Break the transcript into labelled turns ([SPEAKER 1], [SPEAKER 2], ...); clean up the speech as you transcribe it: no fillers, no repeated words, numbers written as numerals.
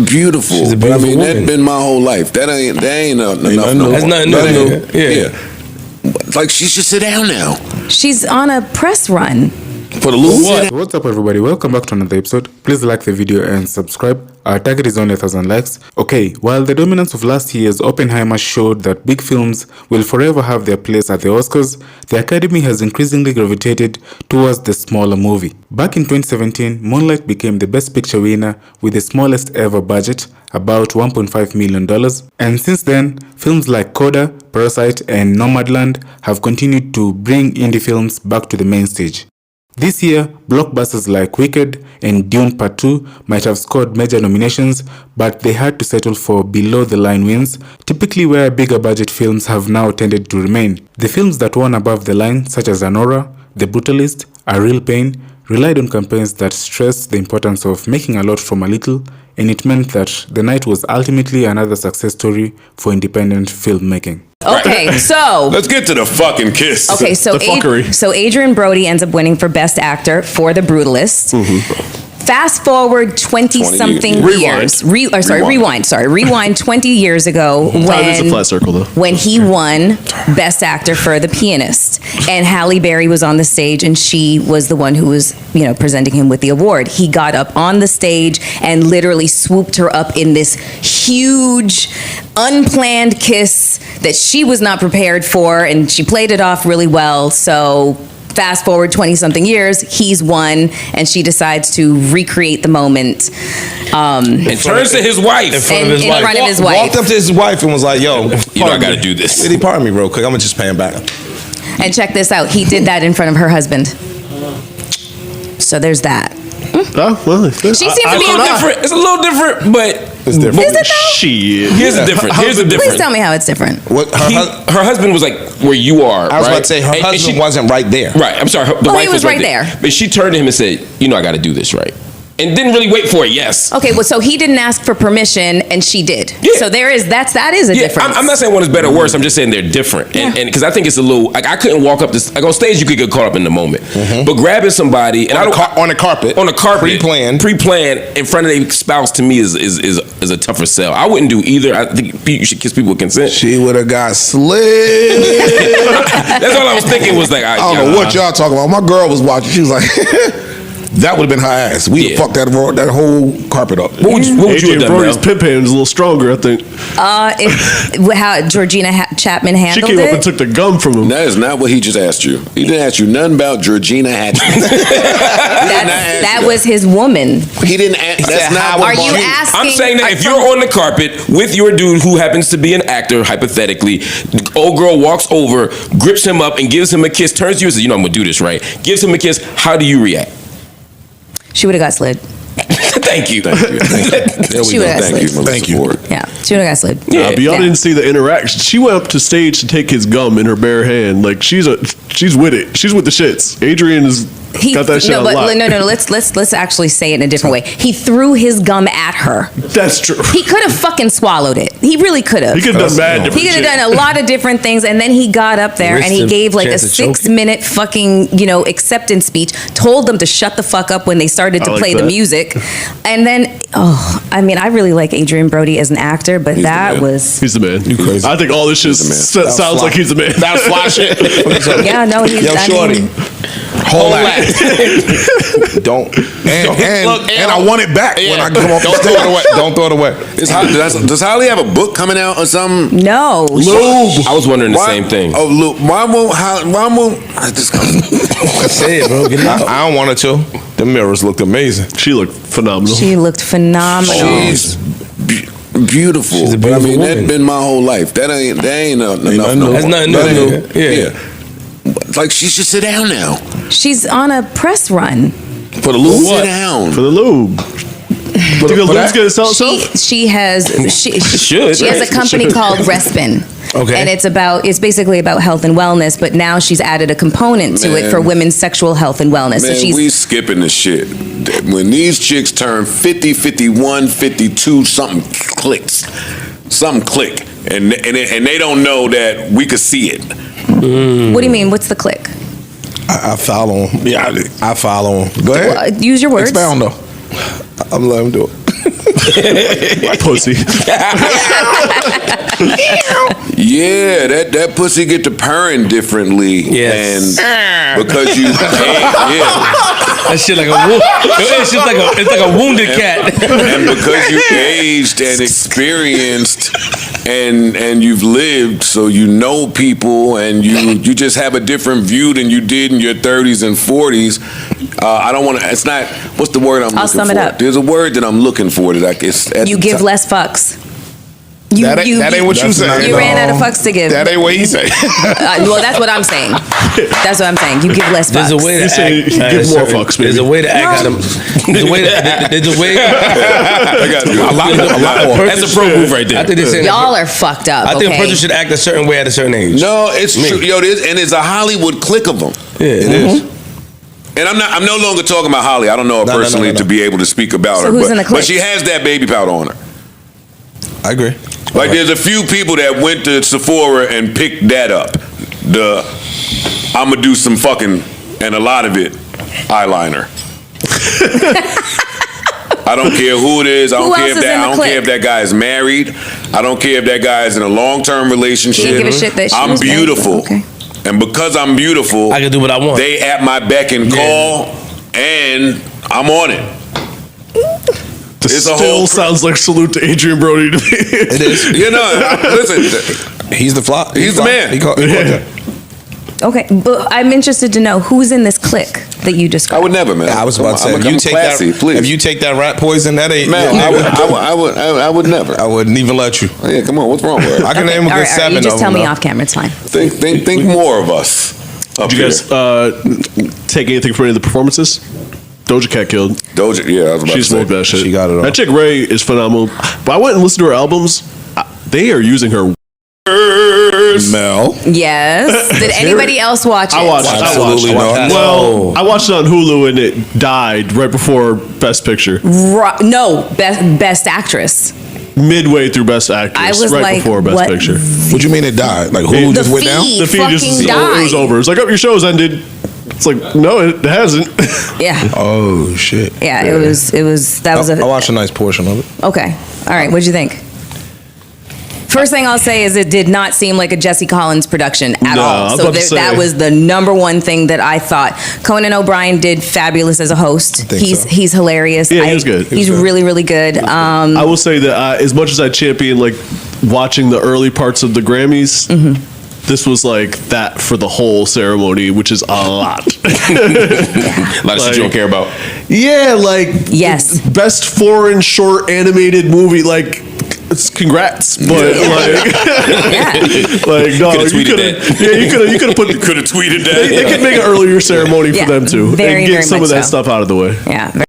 [SPEAKER 1] beautiful.
[SPEAKER 2] She's a
[SPEAKER 1] but I
[SPEAKER 2] beautiful
[SPEAKER 1] mean,
[SPEAKER 2] woman.
[SPEAKER 1] that's been my whole life. That ain't enough.
[SPEAKER 2] That's nothing new. Yeah.
[SPEAKER 1] Like, she should sit down now.
[SPEAKER 3] She's on a press run.
[SPEAKER 1] For the lose.
[SPEAKER 4] So what's up, everybody? Welcome back to another episode. Please like the video and subscribe. Our target is only 1,000 likes. Okay, while the dominance of last year's Oppenheimer showed that big films will forever have their place at the Oscars, the Academy has increasingly gravitated towards the smaller movie. Back in 2017, Moonlight became the Best Picture winner with the smallest ever budget, about $1.5 million. And since then, films like Coda, Parasite, and Nomadland have continued to bring indie films back to the main stage. This year, blockbusters like Wicked and Dune Part 2 might have scored major nominations, but they had to settle for below-the-line wins, typically where bigger budget films have now tended to remain. The films that won above the line, such as Anora, The Brutalist, A Real Pain, relied on campaigns that stressed the importance of making a lot from a little, and it meant that the night was ultimately another success story for independent filmmaking.
[SPEAKER 3] Okay, so
[SPEAKER 1] Let's get to the fucking kiss.
[SPEAKER 3] okay, so
[SPEAKER 2] The fuckery.
[SPEAKER 3] so Adrien Brody ends up winning for Best Actor for The Brutalist. Fast forward 20-something
[SPEAKER 1] 20
[SPEAKER 3] years.
[SPEAKER 1] Rewind.
[SPEAKER 3] Rewind 20 years ago
[SPEAKER 2] Time is a flat circle, though.
[SPEAKER 3] when he won Best Actor for The Pianist, and Halle Berry was on the stage, and she was the one who was, presenting him with the award. He got up on the stage and literally swooped her up in this huge, unplanned kiss that she was not prepared for, and she played it off really well. So fast forward 20-something years, he's won, and she decides to recreate the moment.
[SPEAKER 1] And turns to his wife.
[SPEAKER 3] In front of his wife.
[SPEAKER 5] Walked up to his wife and was like, yo,
[SPEAKER 1] I gotta do this.
[SPEAKER 5] City, pardon me real quick. I'm gonna just pay him back.
[SPEAKER 3] And check this out. He did that in front of her husband. So there's that.
[SPEAKER 2] Oh, well,
[SPEAKER 3] She seems to be
[SPEAKER 1] different. It's a little different, but
[SPEAKER 5] It's different.
[SPEAKER 3] Is it though?
[SPEAKER 2] shit.
[SPEAKER 1] here's the difference. Here's the
[SPEAKER 3] Please
[SPEAKER 1] difference.
[SPEAKER 3] tell me how it's different.
[SPEAKER 5] What,
[SPEAKER 1] Her husband was like where you are.
[SPEAKER 5] I was
[SPEAKER 1] right?
[SPEAKER 5] about to say, her
[SPEAKER 1] And
[SPEAKER 5] husband
[SPEAKER 1] she-
[SPEAKER 5] wasn't right there.
[SPEAKER 1] Right. I'm sorry. The
[SPEAKER 3] Oh,
[SPEAKER 1] wife
[SPEAKER 3] he was right there.
[SPEAKER 1] But she turned to him and said, I got to do this right. And didn't really wait for a yes.
[SPEAKER 3] Okay, well, so he didn't ask for permission, and she did.
[SPEAKER 1] Yeah.
[SPEAKER 3] So that is a difference.
[SPEAKER 1] I'm not saying one is better or worse. I'm just saying they're different. And because I think it's a little, like, I couldn't walk up this, like on stage, you could get caught up in the moment. But grabbing somebody, and
[SPEAKER 5] On the carpet.
[SPEAKER 1] on the carpet,
[SPEAKER 5] Pre-planned
[SPEAKER 1] in front of their spouse, to me is a tougher sell. I wouldn't do either. I think you should kiss people with consent.
[SPEAKER 5] She would have got slid.
[SPEAKER 1] That's all I was thinking was like,
[SPEAKER 5] I don't know what y'all talking about. My girl was watching. She was like, that would have been her ass. We fucked that whole carpet up.
[SPEAKER 1] What would you have
[SPEAKER 2] Adrien
[SPEAKER 1] done,
[SPEAKER 2] Brody's
[SPEAKER 1] Mel?
[SPEAKER 2] pimp hand is a little stronger, I think.
[SPEAKER 3] How Georgina Chapman
[SPEAKER 2] She
[SPEAKER 3] handled
[SPEAKER 2] came
[SPEAKER 3] it.
[SPEAKER 2] up and took the gum from him.
[SPEAKER 1] That is not what he just asked you. He didn't ask you nothing about Georgina Hatchman.
[SPEAKER 3] That was his woman.
[SPEAKER 1] He didn't ask. That's not what
[SPEAKER 3] Are you
[SPEAKER 1] Mark-
[SPEAKER 3] asking?
[SPEAKER 1] I'm saying that if you're on the carpet with your dude who happens to be an actor, hypothetically, the old girl walks over, grips him up, and gives him a kiss, turns to you and says, I'm going to do this, right? Gives him a kiss. How do you react?
[SPEAKER 3] She would have got slid.
[SPEAKER 1] Thank you. There we
[SPEAKER 3] She
[SPEAKER 1] go.
[SPEAKER 3] would've
[SPEAKER 1] Thank you,
[SPEAKER 3] slid.
[SPEAKER 1] Melissa Ford.
[SPEAKER 3] Yeah, she would have got slid.
[SPEAKER 1] Yeah.
[SPEAKER 2] But y'all
[SPEAKER 3] Yeah.
[SPEAKER 2] didn't see the interaction. She went up to stage to take his gum in her bare hand. Like she's with it. She's with the shits. Adrian is got that shit
[SPEAKER 3] no,
[SPEAKER 2] on
[SPEAKER 3] but
[SPEAKER 2] lock.
[SPEAKER 3] no. Let's actually say it in a different way. He threw his gum at her.
[SPEAKER 2] That's true.
[SPEAKER 3] He could have fucking swallowed it. He really could have.
[SPEAKER 2] He could have done bad different
[SPEAKER 3] He could have
[SPEAKER 2] shit.
[SPEAKER 3] done a lot of different things, and then he got up there and he
[SPEAKER 5] Risked
[SPEAKER 3] gave like a
[SPEAKER 5] chance to choke
[SPEAKER 3] 6-minute fucking acceptance speech. Told them to shut the fuck up when they started to
[SPEAKER 2] I like
[SPEAKER 3] play the
[SPEAKER 2] that.
[SPEAKER 3] music, and then I really like Adrien Brody as an actor, but that
[SPEAKER 1] man.
[SPEAKER 3] was
[SPEAKER 2] He's the man.
[SPEAKER 5] You crazy.
[SPEAKER 2] I think all this shit
[SPEAKER 1] the man.
[SPEAKER 2] sounds like he's the man.
[SPEAKER 5] That was fly shit.
[SPEAKER 3] yeah no he's
[SPEAKER 5] Yo,
[SPEAKER 3] I
[SPEAKER 5] shorty.
[SPEAKER 3] mean,
[SPEAKER 5] Whole ass. Don't. And I want it back when I come off the stage. Don't throw it away.
[SPEAKER 1] Does Holly have a book coming out or something?
[SPEAKER 3] no.
[SPEAKER 1] I was wondering the same thing.
[SPEAKER 5] Oh, look. Why won't I say it, bro. Get it out. I don't want it to. The mirrors looked amazing.
[SPEAKER 2] She looked phenomenal.
[SPEAKER 3] She looked phenomenal.
[SPEAKER 1] She's beautiful.
[SPEAKER 2] She's a
[SPEAKER 1] But I mean,
[SPEAKER 2] beautiful
[SPEAKER 1] that's
[SPEAKER 2] woman.
[SPEAKER 1] been my whole life. That ain't enough.
[SPEAKER 2] That's nothing new.
[SPEAKER 1] Yeah. Like, she should sit down now.
[SPEAKER 3] She's on a press run.
[SPEAKER 1] For the lube? Sit down.
[SPEAKER 2] For the lube. Think the lube's gonna sell itself?
[SPEAKER 3] She has a company called Respin.
[SPEAKER 5] Okay.
[SPEAKER 3] And it's basically about health and wellness, but now she's added a component to it for women's sexual health and wellness.
[SPEAKER 1] Man,
[SPEAKER 3] so she's
[SPEAKER 1] we skipping the shit. When these chicks turn 50, 51, 52, something clicks. Something click. And they don't know that we could see it.
[SPEAKER 3] What do you mean? What's the click?
[SPEAKER 5] I follow him. Yeah, I follow him. Go ahead.
[SPEAKER 3] Use your words.
[SPEAKER 5] Expound though. I'm letting him do it.
[SPEAKER 2] Pussy.
[SPEAKER 6] Yeah, that pussy get to purring differently.
[SPEAKER 1] Yes.
[SPEAKER 6] And because you
[SPEAKER 7] That shit like a it's like a wounded cat.
[SPEAKER 6] and because you aged and experienced and you've lived, so you know people and you just have a different view than you did in your 30s and 40s. I don't want to. It's not. What's the word I'm looking for?
[SPEAKER 3] I'll sum it up.
[SPEAKER 6] There's a word that I'm looking for that I guess.
[SPEAKER 3] You give less fucks.
[SPEAKER 5] That ain't what you saying.
[SPEAKER 3] You ran out of fucks to give.
[SPEAKER 5] That ain't what he say.
[SPEAKER 3] Well, that's what I'm saying. That's what I'm saying. You give less fucks.
[SPEAKER 7] There's a way to
[SPEAKER 2] You say
[SPEAKER 7] act.
[SPEAKER 2] you give more fucks, baby.
[SPEAKER 7] There's a way to act out of. There's a way. There's a way.
[SPEAKER 6] I got a lot more.
[SPEAKER 1] That's a pro move right there.
[SPEAKER 7] I think they're saying
[SPEAKER 3] Y'all are fucked up.
[SPEAKER 7] I think a
[SPEAKER 3] okay?
[SPEAKER 7] person should act a certain way at a certain age.
[SPEAKER 6] No, it's true. Yo, and it's a Hollywood clique of them.
[SPEAKER 7] Yeah, it is.
[SPEAKER 6] And I'm no longer talking about Holly. I don't know her personally to be able to speak about her.
[SPEAKER 3] who's in the
[SPEAKER 6] But
[SPEAKER 3] clique?
[SPEAKER 6] she has that baby powder on her.
[SPEAKER 5] I agree.
[SPEAKER 6] Like there's a few people that went to Sephora and picked that up. I'ma do some fucking, and a lot of it, eyeliner. I don't care who it is. I don't care if that guy is married. I don't care if that guy is in a long-term relationship.
[SPEAKER 3] You give a shit that she
[SPEAKER 6] I'm
[SPEAKER 3] was married,
[SPEAKER 6] beautiful.
[SPEAKER 3] okay.
[SPEAKER 6] And because I'm beautiful,
[SPEAKER 7] I can do what I want.
[SPEAKER 6] They at my beck and call, and I'm on it.
[SPEAKER 2] This still sounds like salute to Adrien Brody to me.
[SPEAKER 5] It is.
[SPEAKER 6] You know, listen,
[SPEAKER 5] He's the flop.
[SPEAKER 6] He's the man.
[SPEAKER 5] He called that.
[SPEAKER 3] Okay, but I'm interested to know who's in this clique that you
[SPEAKER 6] I
[SPEAKER 3] described.
[SPEAKER 6] would never, man.
[SPEAKER 5] I was about to say,
[SPEAKER 6] I'm
[SPEAKER 5] if you take
[SPEAKER 6] classy,
[SPEAKER 5] that,
[SPEAKER 6] please.
[SPEAKER 5] if you take that rat poison, that ain't.
[SPEAKER 6] Man,
[SPEAKER 5] yeah,
[SPEAKER 6] I would never.
[SPEAKER 5] I wouldn't even let you.
[SPEAKER 6] Yeah, come on, what's wrong with
[SPEAKER 5] I
[SPEAKER 6] her?
[SPEAKER 5] can name a good
[SPEAKER 3] All right,
[SPEAKER 5] seven
[SPEAKER 3] you just
[SPEAKER 5] of
[SPEAKER 3] tell
[SPEAKER 5] them,
[SPEAKER 3] me
[SPEAKER 5] though.
[SPEAKER 3] off camera. It's fine.
[SPEAKER 6] Think more of us. Up
[SPEAKER 2] Did you guys take anything from any of the performances? Doja Cat killed.
[SPEAKER 6] Doja, yeah, I was about
[SPEAKER 2] She
[SPEAKER 6] to say.
[SPEAKER 2] smoked that shit.
[SPEAKER 5] She got it all.
[SPEAKER 2] That chick Ray is phenomenal. But I went and listened to her albums. They are using her.
[SPEAKER 5] Mel.
[SPEAKER 3] Yes. Did anybody else watch it?
[SPEAKER 2] I watched.
[SPEAKER 5] Absolutely not.
[SPEAKER 2] Well, I watched it on Hulu and it died right before Best Picture.
[SPEAKER 3] No, best actress.
[SPEAKER 2] Midway through Best Actress,
[SPEAKER 3] I was
[SPEAKER 2] right
[SPEAKER 3] like,
[SPEAKER 2] before Best
[SPEAKER 3] what?
[SPEAKER 2] Picture.
[SPEAKER 5] What you mean it died? Like Hulu
[SPEAKER 3] The
[SPEAKER 5] just went down?
[SPEAKER 3] feed
[SPEAKER 2] The feed
[SPEAKER 3] fucking
[SPEAKER 2] just
[SPEAKER 3] died.
[SPEAKER 2] it was over. It's like, oh, your show's ended. It's like, no, it hasn't.
[SPEAKER 3] Yeah.
[SPEAKER 5] Oh shit.
[SPEAKER 3] Yeah, it was. That was
[SPEAKER 5] I watched a nice portion of it.
[SPEAKER 3] Okay. All right. What'd you think? First thing I'll say is it did not seem like a Jesse Collins production at
[SPEAKER 2] No, I
[SPEAKER 3] all.
[SPEAKER 2] was
[SPEAKER 3] So
[SPEAKER 2] about to say.
[SPEAKER 3] that was the number one thing that I thought. Conan O'Brien did fabulous as a host.
[SPEAKER 5] think so.
[SPEAKER 3] He's hilarious.
[SPEAKER 2] Yeah, he was good.
[SPEAKER 3] He's really, really good.
[SPEAKER 2] I will say that as much as I champion like watching the early parts of the Grammys, this was like that for the whole ceremony, which is a lot.
[SPEAKER 1] A lot of shit you don't care about.
[SPEAKER 2] Yeah, like
[SPEAKER 3] Yes.
[SPEAKER 2] best foreign short animated movie. Like, it's congrats, but like, like no,
[SPEAKER 1] Could've
[SPEAKER 2] you
[SPEAKER 1] tweeted
[SPEAKER 2] could have. Yeah, you could have put.
[SPEAKER 6] Could have tweeted
[SPEAKER 2] They
[SPEAKER 6] that.
[SPEAKER 2] could make an earlier ceremony
[SPEAKER 3] Yeah,
[SPEAKER 2] for them too,
[SPEAKER 3] very,
[SPEAKER 2] and get
[SPEAKER 3] very
[SPEAKER 2] some
[SPEAKER 3] much
[SPEAKER 2] of that
[SPEAKER 3] so.
[SPEAKER 2] stuff out of the way.
[SPEAKER 3] Yeah.